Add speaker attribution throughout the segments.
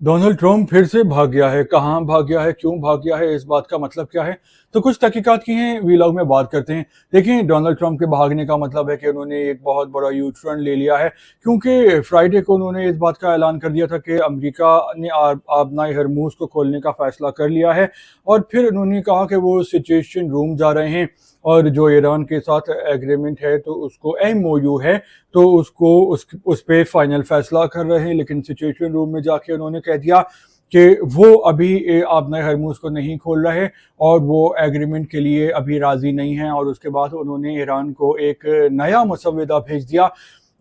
Speaker 1: Donald Trump फिर से भाग गया है। कहाँ भाग गया है, क्यों भाग गया है, इस बात का मतलब क्या है? तो कुछ तहकीकात की हैं, वीलॉग में बात करते हैं। देखिए, डोनाल्ड ट्रम्प के भागने का मतलब है कि उन्होंने एक बहुत बड़ा यू टर्न ले लिया है, क्योंकि फ्राइडे को उन्होंने इस बात का ऐलान कर दिया था कि अमेरिका ने आबनाए हरमूज को खोलने का फैसला कर लिया है। और फिर उन्होंने कहा कि वो सिचुएशन रूम जा रहे हैं और जो ईरान के साथ एग्रीमेंट है तो उसको MOU है तो उसको उस पे फाइनल फैसला कर रहे हैं। लेकिन सिचुएशन रूम में जाके उन्होंने कह दिया कि वो अभी आबनाए हरमूज को नहीं खोल रहे और वो एग्रीमेंट के लिए अभी राज़ी नहीं हैं। और उसके बाद उन्होंने ईरान को एक नया मसवदा भेज दिया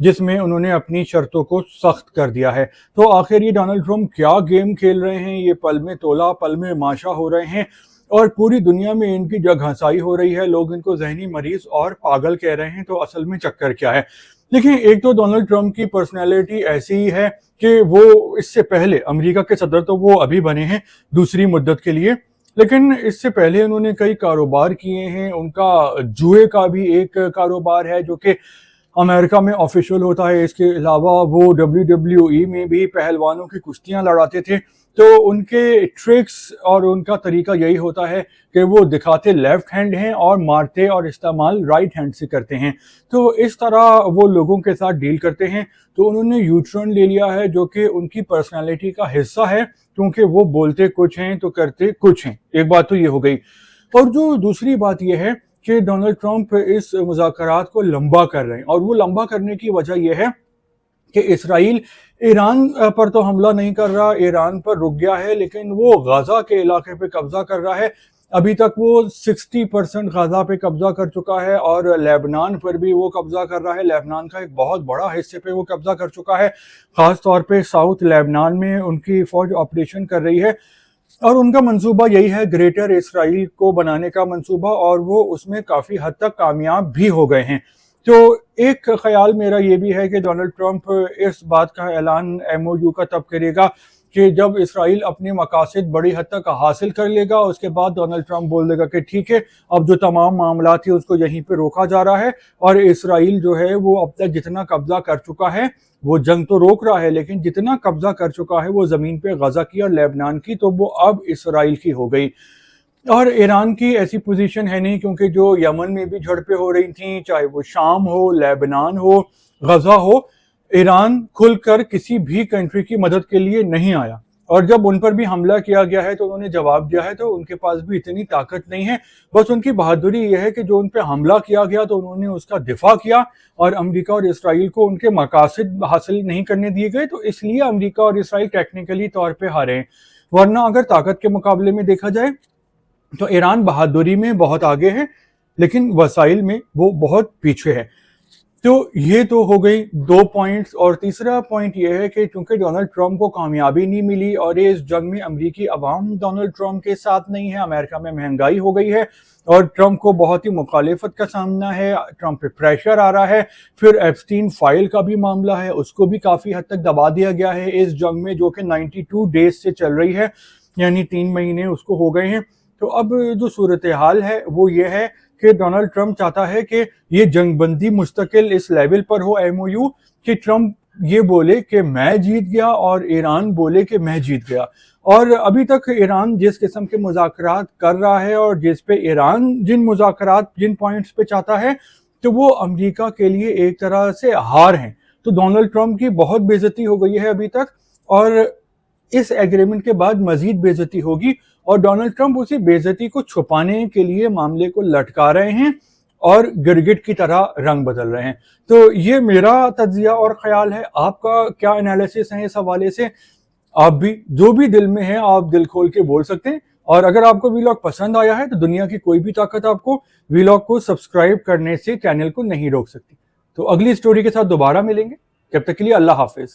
Speaker 1: जिसमें उन्होंने अपनी शर्तों को सख्त कर दिया है। तो आखिर ये डोनाल्ड ट्रम्प क्या गेम खेल रहे हैं? ये पल में तोला पल में माशा हो रहे हैं और पूरी दुनिया में इनकी जगहंसाई हो रही है। लोग इनको जहनी मरीज और पागल कह रहे हैं। तो असल में चक्कर क्या है? देखिए, एक तो डोनाल्ड ट्रम्प की पर्सनैलिटी ऐसी ही है कि वो इससे पहले अमेरिका के सदर तो वो अभी बने हैं दूसरी मुद्दत के लिए, लेकिन इससे पहले उन्होंने कई कारोबार किए हैं। उनका जुए का भी एक कारोबार है जो कि अमेरिका में ऑफिशियल होता है। इसके अलावा वो WWE में भी पहलवानों की कुश्तियां लड़ाते थे। तो उनके ट्रिक्स और उनका तरीका यही होता है कि वो दिखाते लेफ्ट हैंड हैं और मारते और इस्तेमाल राइट हैंड से करते हैं। तो इस तरह वो लोगों के साथ डील करते हैं। तो उन्होंने यू टर्न ले लिया है जो कि उनकी पर्सनालिटी का हिस्सा है, क्योंकि वो बोलते कुछ हैं तो करते कुछ हैं। एक बात तो ये हो गई। और जो दूसरी बात ये है कि डोनाल्ड ट्रम्प इस मुज़ाकरात को लंबा कर रहे हैं और वो लंबा करने की वजह यह है कि इसराइल ईरान पर तो हमला नहीं कर रहा, ईरान पर रुक गया है, लेकिन वो गाजा के इलाके पे कब्जा कर रहा है। अभी तक वो 60% गाजा पे कब्जा कर चुका है और लेबनान पर भी वो कब्जा कर रहा है। लेबनान का एक बहुत बड़ा हिस्से पे वो कब्जा कर चुका है। खास तौर पे साउथ लेबनान में उनकी फौज ऑपरेशन कर रही है और उनका मंसूबा यही है ग्रेटर इसराइल को बनाने का मंसूबा, और वो उसमें काफ़ी हद तक कामयाब भी हो गए हैं। तो एक ख्याल मेरा ये भी है कि डोनाल्ड ट्रम्प इस बात का ऐलान MOU का तब करेगा कि जब इसराइल अपने मकासद बड़ी हद तक हासिल कर लेगा। उसके बाद डोनाल्ड ट्रम्प बोल देगा कि ठीक है, अब जो तमाम मामला थे उसको यहीं पे रोका जा रहा है और इसराइल जो है वो अब तक जितना कब्जा कर चुका है, वो जंग तो रोक रहा है लेकिन जितना कब्जा कर चुका है वो ज़मीन पे गजा की और लेबनान की, तो वो अब इसराइल की हो गई। और ईरान की ऐसी पोजीशन है नहीं, क्योंकि जो यमन में भी झड़पें हो रही थी, चाहे वो शाम हो, लेबनान हो, गजा हो, ईरान खुलकर किसी भी कंट्री की मदद के लिए नहीं आया। और जब उन पर भी हमला किया गया है तो उन्होंने जवाब दिया है। तो उनके पास भी इतनी ताकत नहीं है। बस उनकी बहादुरी यह है कि जो उन पर हमला किया गया तो उन्होंने उसका दिफा किया और अमेरिका और इसराइल को उनके मकासद हासिल नहीं करने दिए गए, तो इसलिए अमेरिका और इसराइल टेक्निकली तौर पर हारे हैं। वरना अगर ताकत के मुकाबले में देखा जाए तो ईरान बहादुरी में बहुत आगे है, लेकिन वसाइल में वो बहुत पीछे है। तो ये तो हो गई दो पॉइंट्स। और तीसरा पॉइंट ये है कि चूंकि डोनाल्ड ट्रम्प को कामयाबी नहीं मिली और ये इस जंग में अमेरिकी अवाम डोनाल्ड ट्रम्प के साथ नहीं है, अमेरिका में महंगाई हो गई है और ट्रम्प को बहुत ही मुखालिफत का सामना है, ट्रम्प पे प्रेशर आ रहा है। फिर एप्स्टीन फाइल का भी मामला है, उसको भी काफ़ी हद तक दबा दिया गया है इस जंग में, जो कि 92 डेज से चल रही है, यानी 3 महीने उसको हो गए हैं। तो अब जो सूरत हाल है वो ये है कि डोनाल्ड ट्रम्प चाहता है कि ये जंगबंदी मुस्तकिल इस लेवल पर हो MOU कि ट्रम्प ये बोले कि मैं जीत गया और ईरान बोले कि मैं जीत गया। और अभी तक ईरान जिस किस्म के मुज़ाकरात कर रहा है और जिस पे ईरान जिन पॉइंट्स पे चाहता है, तो वो अमेरिका के लिए एक तरह से हार हैं। तो डोनाल्ड ट्रम्प की बहुत बेइज्जती हो गई है अभी तक और इस एग्रीमेंट के बाद मजीद बेइज्जती होगी और डोनाल्ड ट्रम्प उसी बेइज्जती को छुपाने के लिए मामले को लटका रहे हैं और गिरगिट की तरह रंग बदल रहे हैं। तो ये मेरा तज्जिया और ख्याल है। आपका क्या एनालिसिस है इस हवाले से? आप भी जो भी दिल में है आप दिल खोल के बोल सकते हैं। और अगर आपको वीलॉग पसंद आया है तो दुनिया की कोई भी ताकत आपको वीलॉग को सब्सक्राइब करने से चैनल को नहीं रोक सकती। तो अगली स्टोरी के साथ दोबारा मिलेंगे, जब तक के लिए अल्लाह हाफिज।